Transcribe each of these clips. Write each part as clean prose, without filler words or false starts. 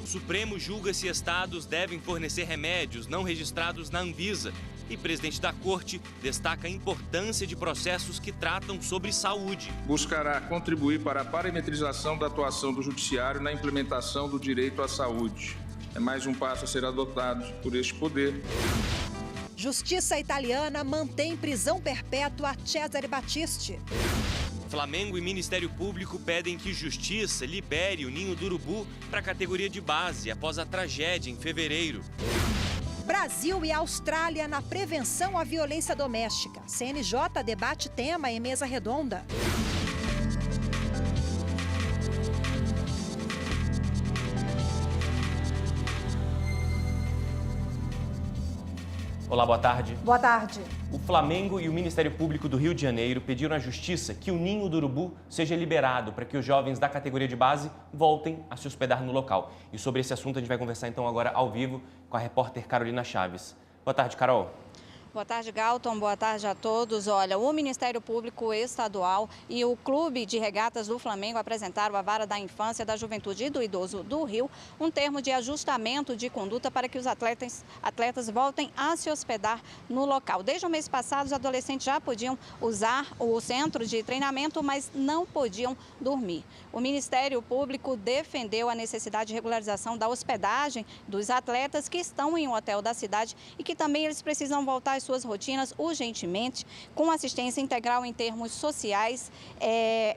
Supremo julga se estados devem fornecer remédios não registrados na Anvisa. E o presidente da Corte destaca a importância de processos que tratam sobre saúde. Buscará contribuir para a parametrização da atuação do Judiciário na implementação do direito à saúde. É mais um passo a ser adotado por este poder. Justiça italiana mantém prisão perpétua a Cesare Battisti. Flamengo e Ministério Público pedem que Justiça libere o Ninho do Urubu para a categoria de base após a tragédia em fevereiro. Brasil e Austrália na prevenção à violência doméstica. CNJ debate tema em mesa redonda. Olá, boa tarde. Boa tarde. O Flamengo e o Ministério Público do Rio de Janeiro pediram à Justiça que o Ninho do Urubu seja liberado para que os jovens da categoria de base voltem a se hospedar no local. E sobre esse assunto a gente vai conversar então agora ao vivo com a repórter Carolina Chaves. Boa tarde, Carol. Boa tarde, Galton. Boa tarde a todos. Olha, o Ministério Público Estadual e o Clube de Regatas do Flamengo apresentaram à Vara da Infância, da Juventude e do Idoso do Rio um termo de ajustamento de conduta para que os atletas voltem a se hospedar no local. Desde o mês passado, os adolescentes já podiam usar o centro de treinamento, mas não podiam dormir. O Ministério Público defendeu a necessidade de regularização da hospedagem dos atletas que estão em um hotel da cidade e que também eles precisam voltar às suas rotinas urgentemente, com assistência integral em termos sociais,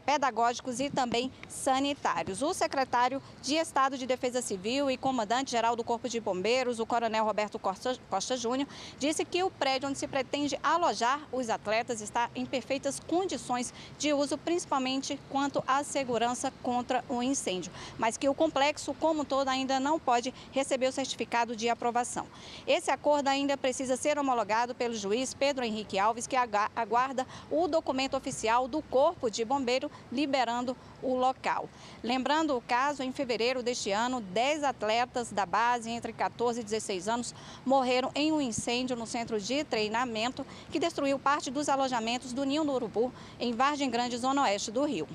pedagógicos e também sanitários. O secretário de Estado de Defesa Civil e comandante-geral do Corpo de Bombeiros, o coronel Roberto Costa Júnior, disse que o prédio onde se pretende alojar os atletas está em perfeitas condições de uso, principalmente quanto à segurança contra o incêndio, mas que o complexo como um todo ainda não pode receber o certificado de aprovação. Esse acordo ainda precisa ser homologado pelo juiz Pedro Henrique Alves, que aguarda o documento oficial do Corpo de Bombeiro liberando o local. Lembrando o caso, em fevereiro deste ano, 10 atletas da base entre 14 e 16 anos morreram em um incêndio no centro de treinamento que destruiu parte dos alojamentos do Ninho do Urubu, em Vargem Grande, zona oeste do Rio.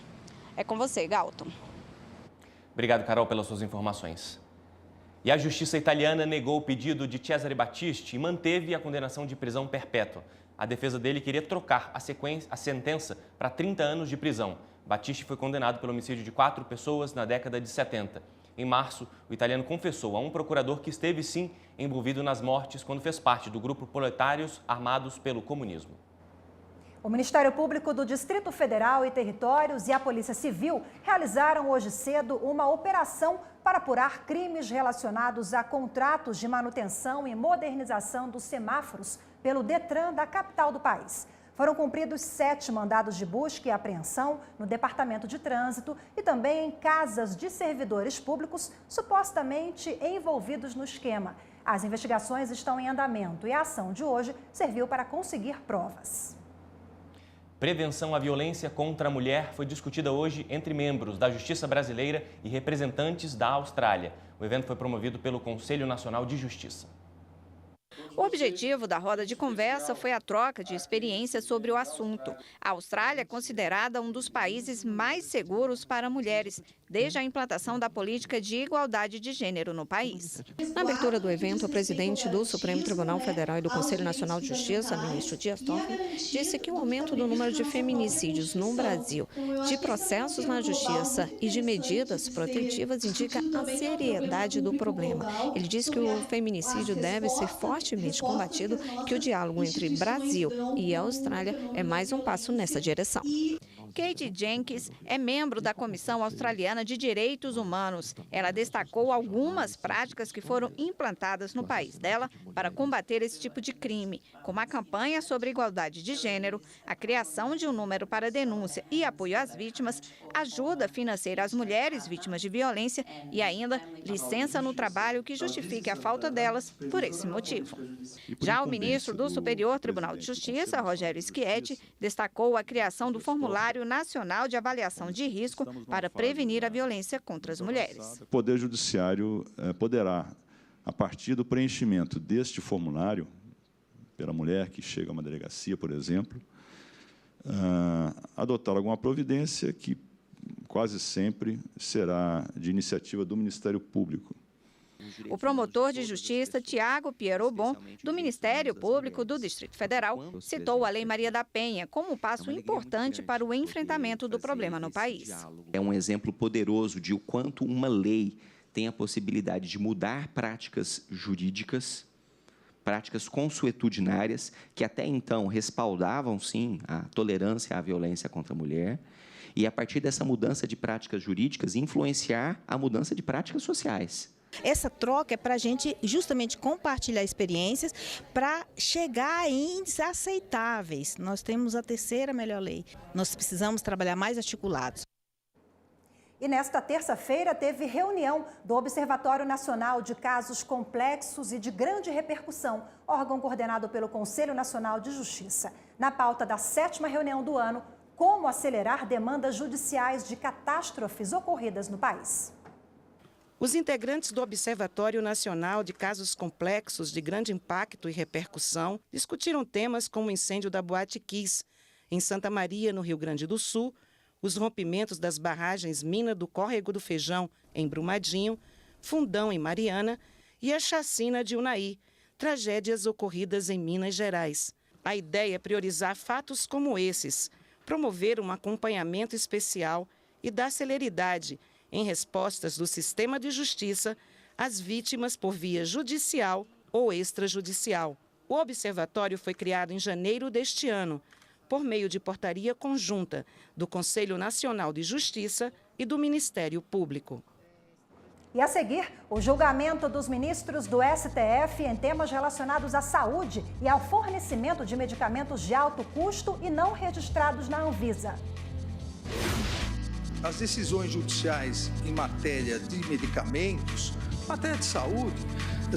É com você, Galton. Obrigado, Carol, pelas suas informações. E a Justiça italiana negou o pedido de Cesare Battisti e manteve a condenação de prisão perpétua. A defesa dele queria trocar a sentença para 30 anos de prisão. Battisti foi condenado pelo homicídio de 4 pessoas na década de 70. Em março, o italiano confessou a um procurador que esteve, sim, envolvido nas mortes quando fez parte do grupo Proletários Armados pelo Comunismo. O Ministério Público do Distrito Federal e Territórios e a Polícia Civil realizaram hoje cedo uma operação para apurar crimes relacionados a contratos de manutenção e modernização dos semáforos pelo Detran da capital do país. Foram cumpridos 7 mandados de busca e apreensão no Departamento de Trânsito e também em casas de servidores públicos supostamente envolvidos no esquema. As investigações estão em andamento e a ação de hoje serviu para conseguir provas. Prevenção à violência contra a mulher foi discutida hoje entre membros da Justiça Brasileira e representantes da Austrália. O evento foi promovido pelo Conselho Nacional de Justiça. O objetivo da roda de conversa foi a troca de experiências sobre o assunto. A Austrália é considerada um dos países mais seguros para mulheres, desde a implantação da política de igualdade de gênero no país. Na abertura do evento, o presidente do Supremo Tribunal Federal e do Conselho Nacional de Justiça, ministro Dias Toffoli, disse que o aumento do número de feminicídios no Brasil, de processos na justiça e de medidas protetivas indica a seriedade do problema. Ele disse que o feminicídio deve ser fortemente combatido, que o diálogo entre Brasil e Austrália é mais um passo nessa direção. Kate Jenkins é membro da Comissão Australiana de Direitos Humanos. Ela destacou algumas práticas que foram implantadas no país dela para combater esse tipo de crime, como a campanha sobre igualdade de gênero, a criação de um número para denúncia e apoio às vítimas, ajuda financeira às mulheres vítimas de violência e ainda licença no trabalho que justifique a falta delas por esse motivo. Já o ministro do Superior Tribunal de Justiça, Rogério Schietti, destacou a criação do Formulário Nacional de Avaliação de Risco para prevenir a violência contra as mulheres. O Poder Judiciário poderá, a partir do preenchimento deste formulário, pela mulher que chega a uma delegacia, por exemplo, adotar alguma providência que quase sempre será de iniciativa do Ministério Público. O promotor de justiça, Tiago Pierobon, do Ministério Público do Distrito Federal, citou a Lei Maria da Penha como um passo importante para o enfrentamento do problema no país. É um exemplo poderoso de o quanto uma lei tem a possibilidade de mudar práticas jurídicas, práticas consuetudinárias, que até então respaldavam, sim, a tolerância à violência contra a mulher, e, a partir dessa mudança de práticas jurídicas, influenciar a mudança de práticas sociais. Essa troca é para a gente justamente compartilhar experiências para chegar a índices aceitáveis. Nós temos a terceira melhor lei. Nós precisamos trabalhar mais articulados. E nesta terça-feira teve reunião do Observatório Nacional de Casos Complexos e de Grande Repercussão, órgão coordenado pelo Conselho Nacional de Justiça. Na pauta da 7ª reunião do ano, como acelerar demandas judiciais de catástrofes ocorridas no país. Os integrantes do Observatório Nacional de Casos Complexos de Grande Impacto e Repercussão discutiram temas como o incêndio da Boate Kiss, em Santa Maria, no Rio Grande do Sul, os rompimentos das barragens Mina do Córrego do Feijão, em Brumadinho, Fundão, em Mariana, e a chacina de Unai, tragédias ocorridas em Minas Gerais. A ideia é priorizar fatos como esses, promover um acompanhamento especial e dar celeridade em respostas do sistema de justiça às vítimas por via judicial ou extrajudicial. O observatório foi criado em janeiro deste ano, por meio de portaria conjunta do Conselho Nacional de Justiça e do Ministério Público. E a seguir, o julgamento dos ministros do STF em temas relacionados à saúde e ao fornecimento de medicamentos de alto custo e não registrados na Anvisa. As decisões judiciais em matéria de medicamentos, matéria de saúde,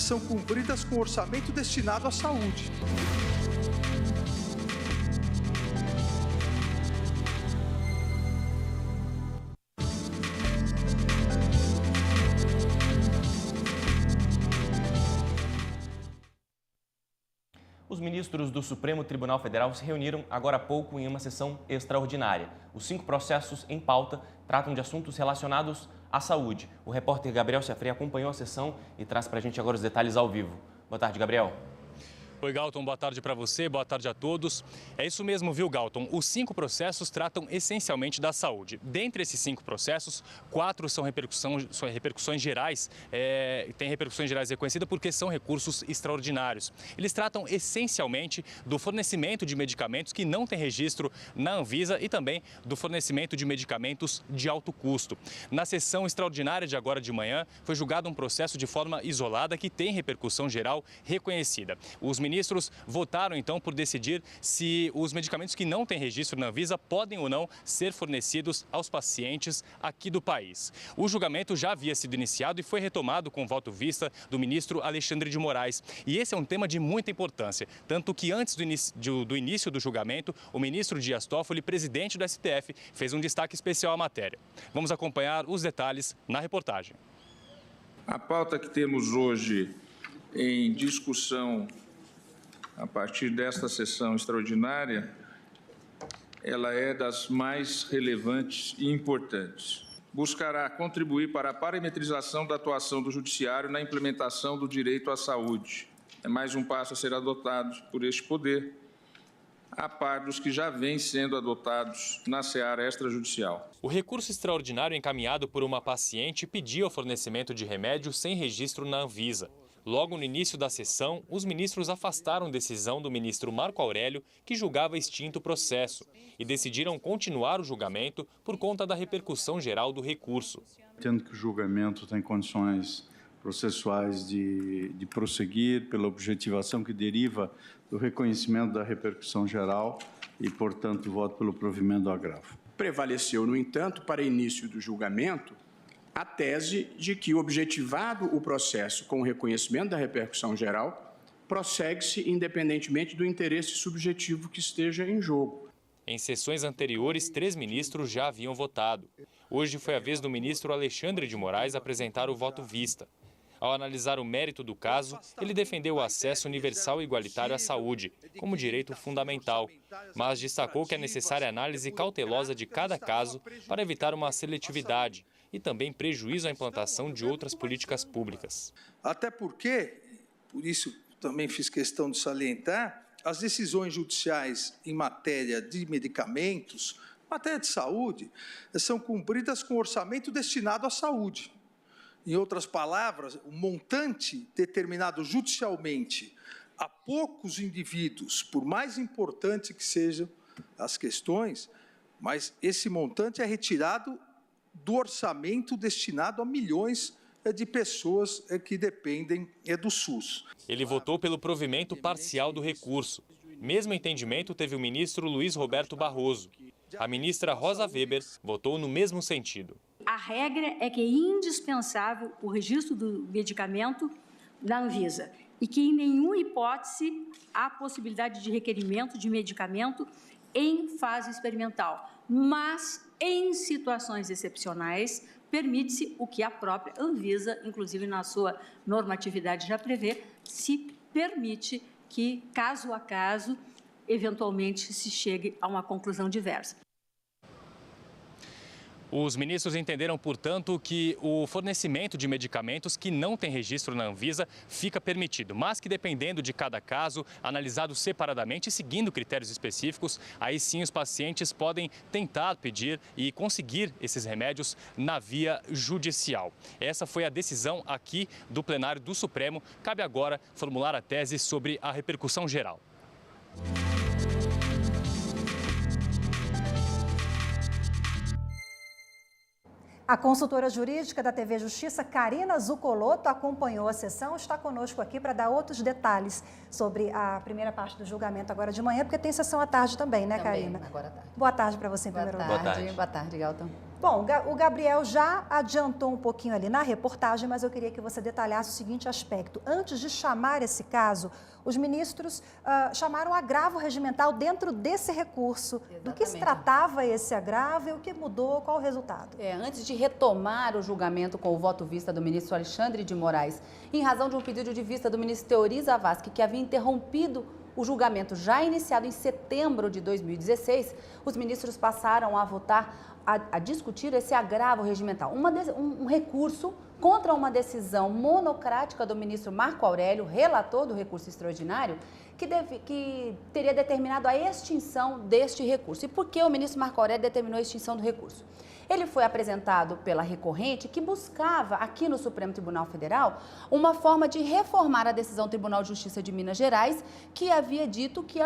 são cumpridas com orçamento destinado à saúde. Os ministros do Supremo Tribunal Federal se reuniram agora há pouco em uma sessão extraordinária. Os 5 processos em pauta tratam de assuntos relacionados à saúde. O repórter Gabriel Ciafré acompanhou a sessão e traz para a gente agora os detalhes ao vivo. Boa tarde, Gabriel. Oi, Galton, boa tarde para você, boa tarde a todos. É isso mesmo, viu, Galton? Os 5 processos tratam essencialmente da saúde. Dentre esses 5 processos, 4 são repercussões gerais, tem repercussões gerais reconhecidas porque são recursos extraordinários. Eles tratam essencialmente do fornecimento de medicamentos que não tem registro na Anvisa e também do fornecimento de medicamentos de alto custo. Na sessão extraordinária de agora de manhã, foi julgado um processo de forma isolada que tem repercussão geral reconhecida. Os ministros votaram, então, por decidir se os medicamentos que não têm registro na Anvisa podem ou não ser fornecidos aos pacientes aqui do país. O julgamento já havia sido iniciado e foi retomado com voto vista do ministro Alexandre de Moraes. E esse é um tema de muita importância, tanto que antes do início do julgamento, o ministro Dias Toffoli, presidente do STF, fez um destaque especial à matéria. Vamos acompanhar os detalhes na reportagem. A pauta que temos hoje em discussão a partir desta sessão extraordinária, ela é das mais relevantes e importantes. Buscará contribuir para a parametrização da atuação do Judiciário na implementação do direito à saúde. É mais um passo a ser adotado por este poder, a par dos que já vêm sendo adotados na seara extrajudicial. O recurso extraordinário encaminhado por uma paciente pedia o fornecimento de remédio sem registro na Anvisa. Logo no início da sessão, os ministros afastaram decisão do ministro Marco Aurélio, que julgava extinto o processo, e decidiram continuar o julgamento por conta da repercussão geral do recurso. Entendo que o julgamento tem condições processuais de prosseguir pela objetivação que deriva do reconhecimento da repercussão geral e, portanto, voto pelo provimento do agravo. Prevaleceu, no entanto, para início do julgamento, a tese de que, objetivado o processo com o reconhecimento da repercussão geral, prossegue-se independentemente do interesse subjetivo que esteja em jogo. Em sessões anteriores, 3 ministros já haviam votado. Hoje foi a vez do ministro Alexandre de Moraes apresentar o voto vista. Ao analisar o mérito do caso, ele defendeu o acesso universal e igualitário à saúde, como direito fundamental, mas destacou que é necessária análise cautelosa de cada caso para evitar uma seletividade e também prejuízo à implantação de outras políticas públicas. Até porque, por isso também fiz questão de salientar, as decisões judiciais em matéria de medicamentos, matéria de saúde, são cumpridas com orçamento destinado à saúde. Em outras palavras, o montante determinado judicialmente a poucos indivíduos, por mais importante que sejam as questões, mas esse montante é retirado do orçamento destinado a milhões de pessoas que dependem do SUS. Ele votou pelo provimento parcial do recurso. Mesmo entendimento teve o ministro Luiz Roberto Barroso. A ministra Rosa Weber votou no mesmo sentido. A regra é que é indispensável o registro do medicamento na Anvisa e que em nenhuma hipótese há possibilidade de requerimento de medicamento em fase experimental, mas em situações excepcionais permite-se o que a própria Anvisa, inclusive na sua normatividade já prevê, se permite que, caso a caso, eventualmente se chegue a uma conclusão diversa. Os ministros entenderam, portanto, que o fornecimento de medicamentos que não tem registro na Anvisa fica permitido, mas que dependendo de cada caso, analisado separadamente e seguindo critérios específicos, aí sim os pacientes podem tentar pedir e conseguir esses remédios na via judicial. Essa foi a decisão aqui do plenário do Supremo. Cabe agora formular a tese sobre a repercussão geral. A consultora jurídica da TV Justiça, Karina Zucolotto, acompanhou a sessão, está conosco aqui para dar outros detalhes sobre a primeira parte do julgamento agora de manhã, porque tem sessão à tarde também, né, Karina? Agora à tarde. Boa tarde para você, em primeiro lugar. Boa tarde, Galton. Bom, o Gabriel já adiantou um pouquinho ali na reportagem, mas eu queria que você detalhasse o seguinte aspecto. Antes de chamar esse caso, os ministros chamaram agravo regimental dentro desse recurso. Exatamente. Do que se tratava esse agravo e o que mudou, qual o resultado? Antes de retomar o julgamento com o voto vista do ministro Alexandre de Moraes, em razão de um pedido de vista do ministro Teori Zavascki, que havia interrompido o julgamento já iniciado em setembro de 2016, os ministros passaram a votar, a discutir esse agravo regimental, um recurso contra uma decisão monocrática do ministro Marco Aurélio, relator do recurso extraordinário, que teria determinado a extinção deste recurso. E por que o ministro Marco Aurélio determinou a extinção do recurso? Ele foi apresentado pela recorrente que buscava, aqui no Supremo Tribunal Federal, uma forma de reformar a decisão do Tribunal de Justiça de Minas Gerais, que havia dito que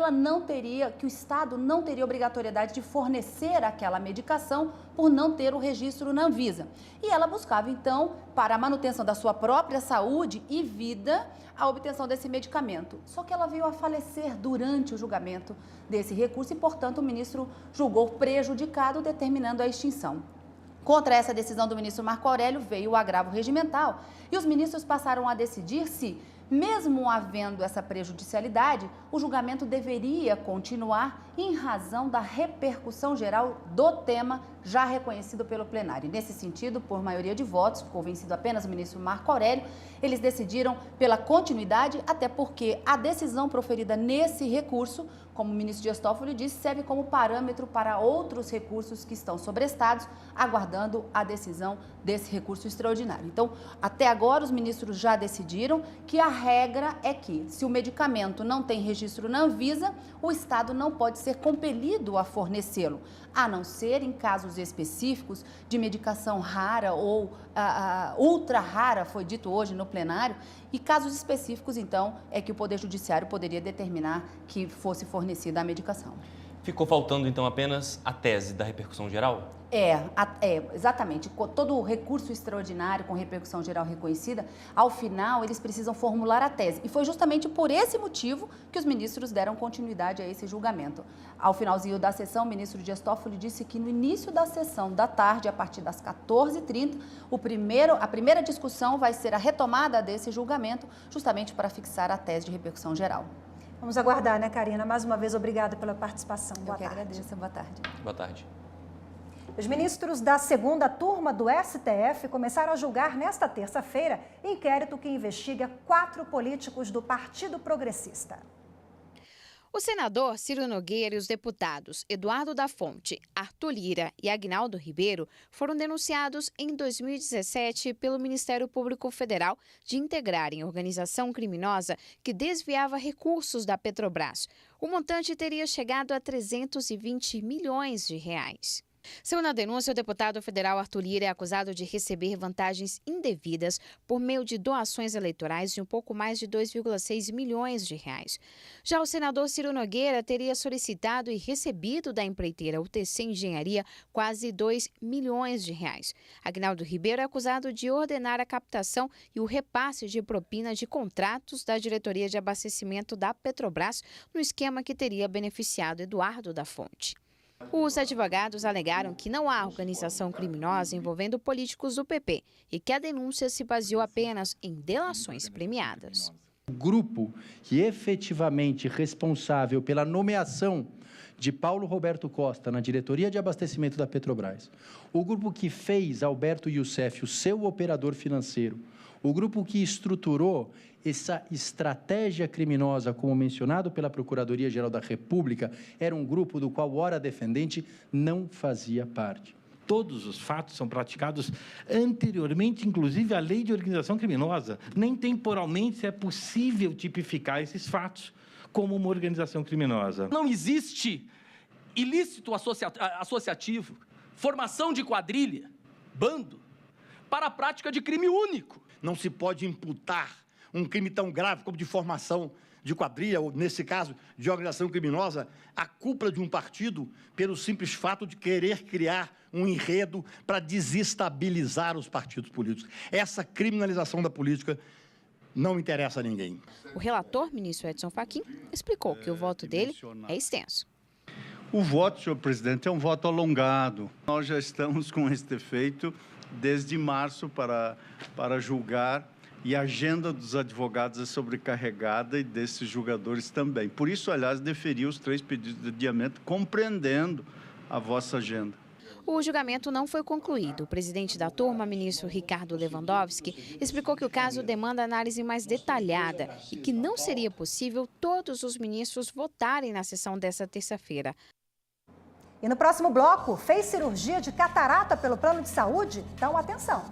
que o Estado não teria obrigatoriedade de fornecer aquela medicação por não ter o registro na Anvisa. E ela buscava, então, para a manutenção da sua própria saúde e vida, a obtenção desse medicamento. Só que ela veio a falecer durante o julgamento desse recurso e, portanto, o ministro julgou prejudicado, determinando a extinção. Contra essa decisão do ministro Marco Aurélio veio o agravo regimental e os ministros passaram a decidir se, mesmo havendo essa prejudicialidade, o julgamento deveria continuar em razão da repercussão geral do tema já reconhecido pelo plenário. Nesse sentido, por maioria de votos, ficou vencido apenas o ministro Marco Aurélio, eles decidiram pela continuidade, até porque a decisão proferida nesse recurso, como o ministro Dias Toffoli disse, serve como parâmetro para outros recursos que estão sobrestados, aguardando a decisão desse recurso extraordinário. Então, até agora, os ministros já decidiram que a regra é que, se o medicamento não tem registro na Anvisa, o Estado não pode ser compelido a fornecê-lo, a não ser em casos específicos de medicação rara ou ultra rara, foi dito hoje no plenário, e casos específicos, então, é que o Poder Judiciário poderia determinar que fosse fornecida a medicação. Ficou faltando, então, apenas a tese da repercussão geral? Exatamente. Todo o recurso extraordinário com repercussão geral reconhecida, ao final, eles precisam formular a tese. E foi justamente por esse motivo que os ministros deram continuidade a esse julgamento. Ao finalzinho da sessão, o ministro Dias Toffoli disse que no início da sessão da tarde, a partir das 14h30, a primeira discussão vai ser a retomada desse julgamento, justamente para fixar a tese de repercussão geral. Vamos aguardar, né, Karina? Mais uma vez, obrigada pela participação. Boa tarde. Eu que agradeço. Boa tarde. Boa tarde. Os ministros da segunda turma do STF começaram a julgar nesta terça-feira inquérito que investiga 4 políticos do Partido Progressista. O senador Ciro Nogueira e os deputados Eduardo da Fonte, Arthur Lira e Agnaldo Ribeiro foram denunciados em 2017 pelo Ministério Público Federal de integrarem organização criminosa que desviava recursos da Petrobras. O montante teria chegado a 320 milhões de reais. Segundo a denúncia, o deputado federal Arthur Lira é acusado de receber vantagens indevidas por meio de doações eleitorais de um pouco mais de 2,6 milhões de reais. Já o senador Ciro Nogueira teria solicitado e recebido da empreiteira UTC Engenharia quase 2 milhões de reais. Agnaldo Ribeiro é acusado de ordenar a captação e o repasse de propina de contratos da diretoria de abastecimento da Petrobras no esquema que teria beneficiado Eduardo da Fonte. Os advogados alegaram que não há organização criminosa envolvendo políticos do PP e que a denúncia se baseou apenas em delações premiadas. O grupo que efetivamente responsável pela nomeação de Paulo Roberto Costa na diretoria de abastecimento da Petrobras, o grupo que fez Alberto Youssef o seu operador financeiro, o grupo que estruturou essa estratégia criminosa, como mencionado pela Procuradoria-Geral da República, era um grupo do qual o ora defendente não fazia parte. Todos os fatos são praticados anteriormente, inclusive à lei de organização criminosa. Nem temporalmente é possível tipificar esses fatos como uma organização criminosa. Não existe ilícito associativo, formação de quadrilha, bando, para a prática de crime único. Não se pode imputar um crime tão grave como de formação de quadrilha, ou, nesse caso, de organização criminosa, à cúpula de um partido pelo simples fato de querer criar um enredo para desestabilizar os partidos políticos. Essa criminalização da política não interessa a ninguém. O relator, ministro Edson Fachin, explicou que o voto dele é extenso. O voto, senhor presidente, é um voto alongado. Nós já estamos com este efeito desde março para julgar, e a agenda dos advogados é sobrecarregada e desses julgadores também. Por isso, aliás, deferi os 3 pedidos de adiamento, compreendendo a vossa agenda. O julgamento não foi concluído. O presidente da turma, ministro Ricardo Lewandowski, explicou que o caso demanda análise mais detalhada e que não seria possível todos os ministros votarem na sessão desta terça-feira. E no próximo bloco, fez cirurgia de catarata pelo plano de saúde? Então, atenção!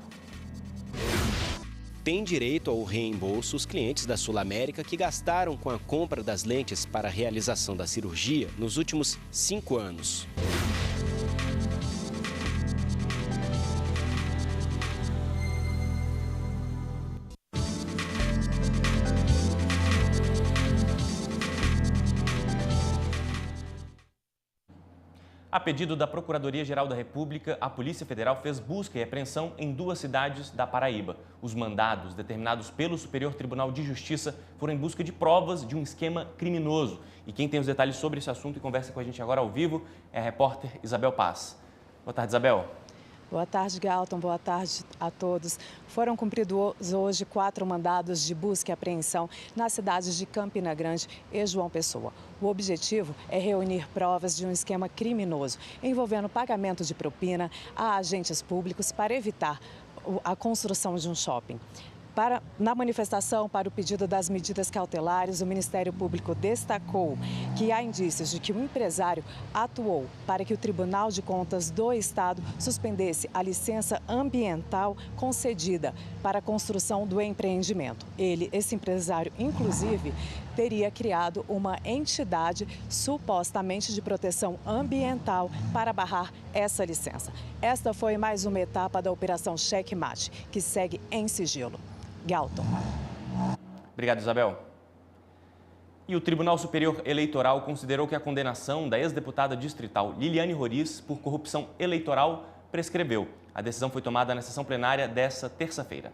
Tem direito ao reembolso os clientes da Sul América que gastaram com a compra das lentes para a realização da cirurgia nos últimos 5 anos. A pedido da Procuradoria-Geral da República, a Polícia Federal fez busca e apreensão em 2 cidades da Paraíba. Os mandados, determinados pelo Superior Tribunal de Justiça, foram em busca de provas de um esquema criminoso. E quem tem os detalhes sobre esse assunto e conversa com a gente agora ao vivo é a repórter Isabel Paz. Boa tarde, Isabel. Boa tarde, Galton. Boa tarde a todos. Foram cumpridos hoje 4 mandados de busca e apreensão nas cidades de Campina Grande e João Pessoa. O objetivo é reunir provas de um esquema criminoso envolvendo pagamento de propina a agentes públicos para evitar a construção de um shopping. Na manifestação para o pedido das medidas cautelares, o Ministério Público destacou que há indícios de que o empresário atuou para que o Tribunal de Contas do Estado suspendesse a licença ambiental concedida para a construção do empreendimento. Esse empresário, inclusive, teria criado uma entidade supostamente de proteção ambiental para barrar essa licença. Esta foi mais uma etapa da Operação Cheque Mate, que segue em sigilo. Galton. Obrigado, Isabel. E o Tribunal Superior Eleitoral considerou que a condenação da ex-deputada distrital Liliane Roriz por corrupção eleitoral prescreveu. A decisão foi tomada na sessão plenária desta terça-feira.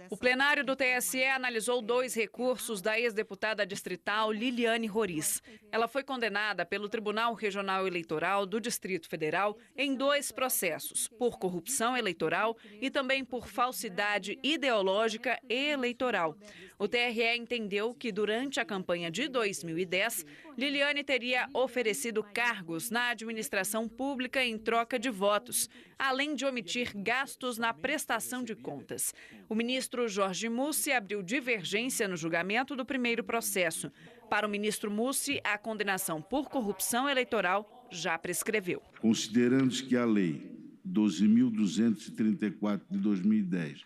O plenário do TSE analisou 2 recursos da ex-deputada distrital Liliane Roriz. Ela foi condenada pelo Tribunal Regional Eleitoral do Distrito Federal em 2 processos, por corrupção eleitoral e também por falsidade ideológica e eleitoral. O TRE entendeu que, durante a campanha de 2010, Liliane teria oferecido cargos na administração pública em troca de votos, além de omitir gastos na prestação de contas. O ministro Jorge Mussi abriu divergência no julgamento do primeiro processo. Para o ministro Mussi, a condenação por corrupção eleitoral já prescreveu. Considerando que a Lei 12.234 de 2010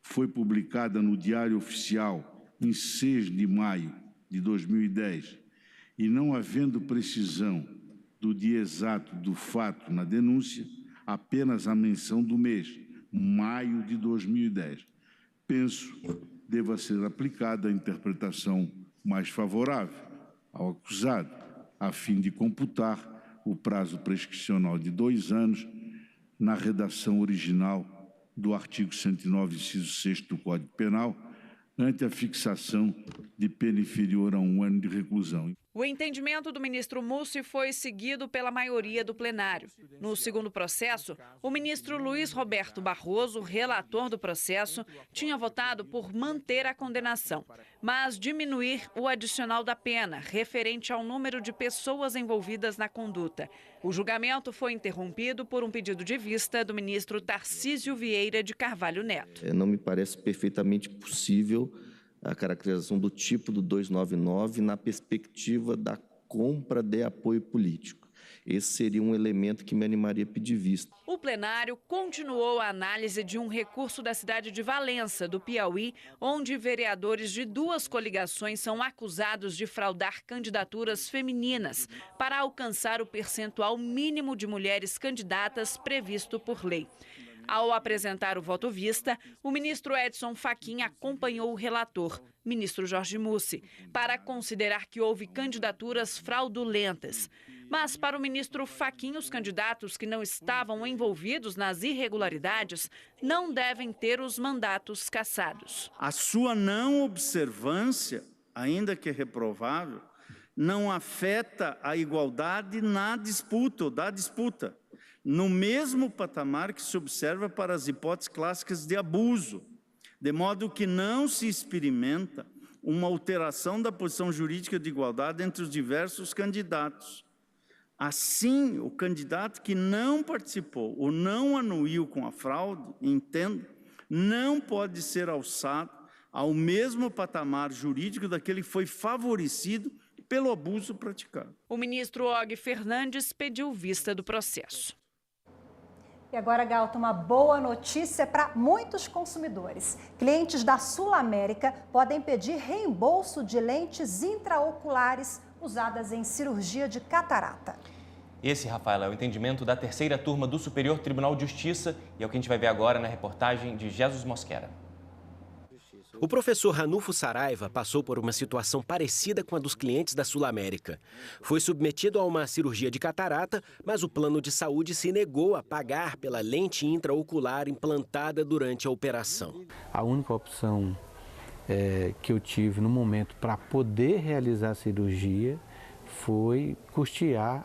foi publicada no Diário Oficial em 6 de maio de 2010 e não havendo precisão do dia exato do fato na denúncia, apenas a menção do mês, maio de 2010. Penso deva ser aplicada a interpretação mais favorável ao acusado, a fim de computar o prazo prescricional de 2 anos na redação original do artigo 109, inciso 6º do Código Penal, ante a fixação de pena inferior a 1 ano de reclusão. O entendimento do ministro Mussi foi seguido pela maioria do plenário. No segundo processo, o ministro Luiz Roberto Barroso, relator do processo, tinha votado por manter a condenação, mas diminuir o adicional da pena, referente ao número de pessoas envolvidas na conduta. O julgamento foi interrompido por um pedido de vista do ministro Tarcísio Vieira de Carvalho Neto. Não me parece perfeitamente possível a caracterização do tipo do 299 na perspectiva da compra de apoio político. Esse seria um elemento que me animaria a pedir vista. O plenário continuou a análise de um recurso da cidade de Valença, do Piauí, onde vereadores de 2 coligações são acusados de fraudar candidaturas femininas para alcançar o percentual mínimo de mulheres candidatas previsto por lei. Ao apresentar o voto vista, o ministro Edson Fachin acompanhou o relator, ministro Jorge Mussi, para considerar que houve candidaturas fraudulentas. Mas, para o ministro Fachin, os candidatos que não estavam envolvidos nas irregularidades não devem ter os mandatos cassados. A sua não observância, ainda que reprovável, não afeta a igualdade na disputa ou da disputa, no mesmo patamar que se observa para as hipóteses clássicas de abuso, de modo que não se experimenta uma alteração da posição jurídica de igualdade entre os diversos candidatos. Assim, o candidato que não participou ou não anuiu com a fraude, entendo, não pode ser alçado ao mesmo patamar jurídico daquele que foi favorecido pelo abuso praticado. O ministro Og Fernandes pediu vista do processo. E agora, Galton, uma boa notícia para muitos consumidores. Clientes da Sul América podem pedir reembolso de lentes intraoculares usadas em cirurgia de catarata. Esse, Rafael, é o entendimento da terceira turma do Superior Tribunal de Justiça e é o que a gente vai ver agora na reportagem de Jesus Mosquera. O professor Ranulfo Saraiva passou por uma situação parecida com a dos clientes da Sul América. Foi submetido a uma cirurgia de catarata, mas o plano de saúde se negou a pagar pela lente intraocular implantada durante a operação. A única opção que eu tive no momento para poder realizar a cirurgia foi custear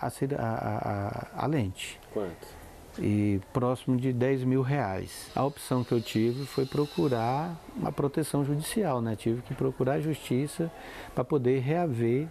a lente. Quanto? E próximo de R$10 mil. A opção que eu tive foi procurar uma proteção judicial, né? Tive que procurar a justiça para poder reaver,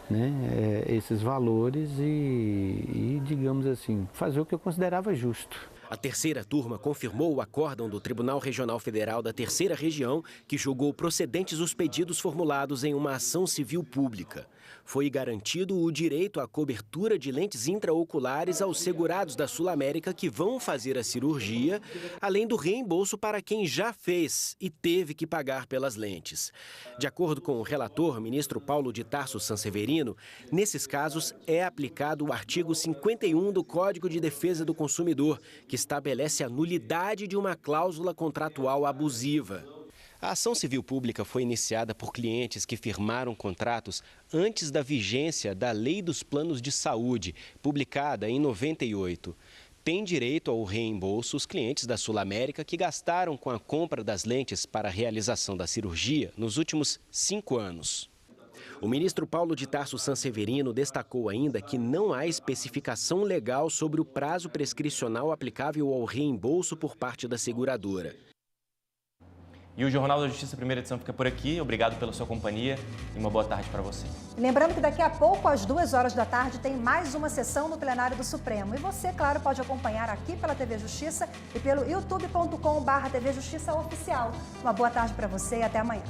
né, esses valores e, digamos assim, fazer o que eu considerava justo. A terceira turma confirmou o acórdão do Tribunal Regional Federal da Terceira Região, que julgou procedentes os pedidos formulados em uma ação civil pública. Foi garantido o direito à cobertura de lentes intraoculares aos segurados da Sul América que vão fazer a cirurgia, além do reembolso para quem já fez e teve que pagar pelas lentes. De acordo com o relator, ministro Paulo de Tarso Sanseverino, nesses casos é aplicado o artigo 51 do Código de Defesa do Consumidor, que estabelece a nulidade de uma cláusula contratual abusiva. A ação civil pública foi iniciada por clientes que firmaram contratos antes da vigência da Lei dos Planos de Saúde, publicada em 98. Tem direito ao reembolso os clientes da Sul América que gastaram com a compra das lentes para a realização da cirurgia nos últimos 5 anos. O ministro Paulo de Tarso Sanseverino destacou ainda que não há especificação legal sobre o prazo prescricional aplicável ao reembolso por parte da seguradora. E o Jornal da Justiça, primeira edição, fica por aqui. Obrigado pela sua companhia e uma boa tarde para você. Lembrando que daqui a pouco, às 14h, tem mais uma sessão no plenário do Supremo. E você, claro, pode acompanhar aqui pela TV Justiça e pelo youtube.com/TV Justiça Oficial. Uma boa tarde para você e até amanhã.